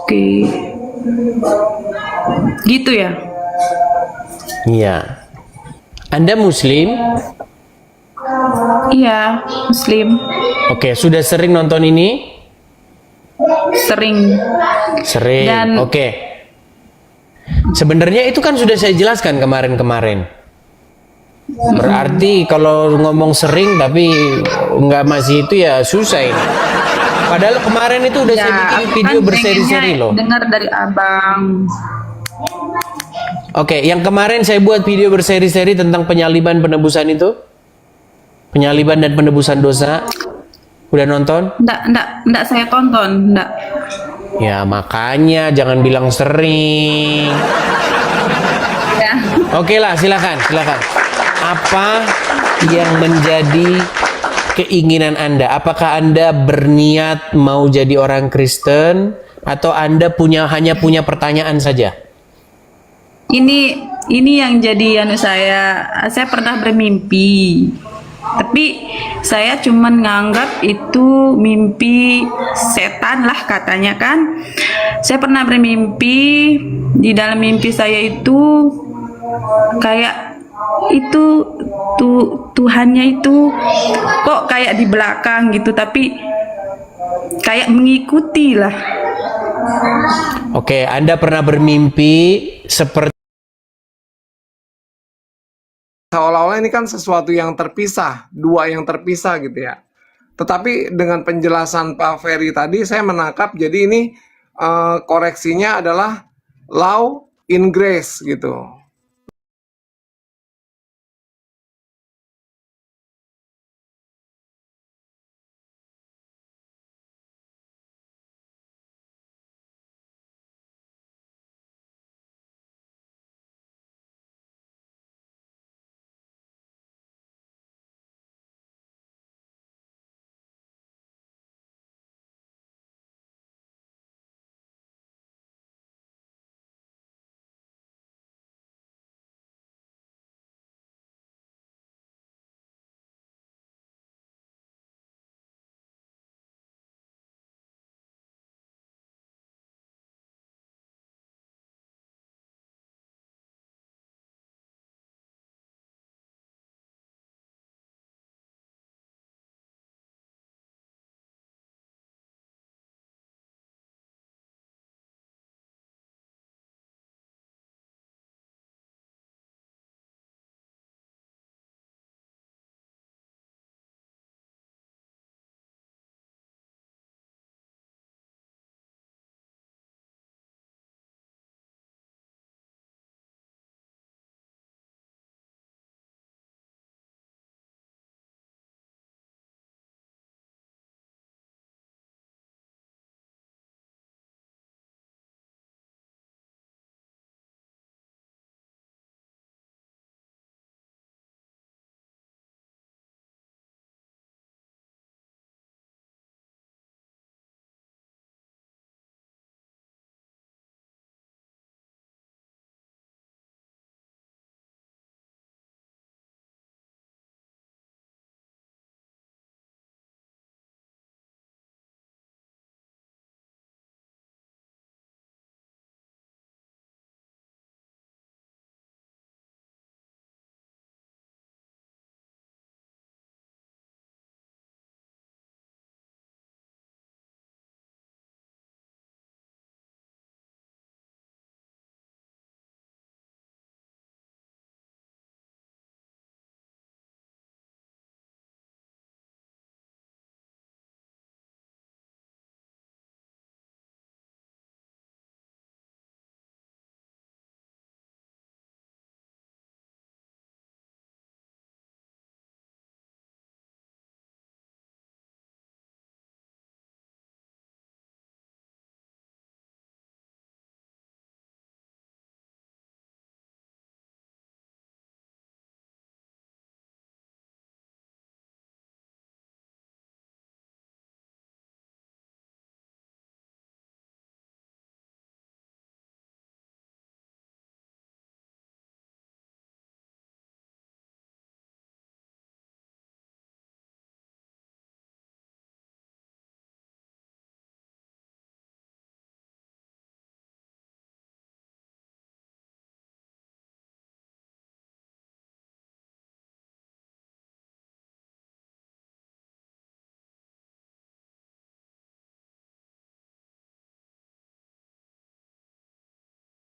Oke. Gitu ya? Iya. Anda Muslim? Iya, Muslim. Oke, sudah sering nonton ini? Sering. Sering. Dan- Oke. Sebenarnya itu kan sudah saya jelaskan kemarin-kemarin. Berarti kalau ngomong sering tapi nggak masih itu ya susah ini. Padahal kemarin itu udah saya bikin aku video kan berseri-seri pengennya loh. dengar dari abang. Oke, yang kemarin saya buat video berseri-seri tentang penyaliban penebusan itu. Penyaliban dan penebusan dosa. Udah nonton? Nggak saya tonton, nggak. Ya makanya jangan bilang sering. Ya. Oke lah, silakan. Apa yang menjadi keinginan Anda? Apakah Anda berniat mau jadi orang Kristen atau Anda hanya punya pertanyaan saja? Ini yang jadi saya pernah bermimpi. Tapi saya cuman nganggap itu mimpi setan lah katanya kan. Saya pernah bermimpi, di dalam mimpi saya itu kayak itu Tuhannya itu kok kayak di belakang gitu, tapi kayak mengikuti lah. Oke, Anda pernah bermimpi seperti seolah-olah ini kan sesuatu yang terpisah, dua yang terpisah gitu ya. Tetapi dengan penjelasan Pak Ferry tadi saya menangkap jadi ini koreksinya adalah law in grace gitu.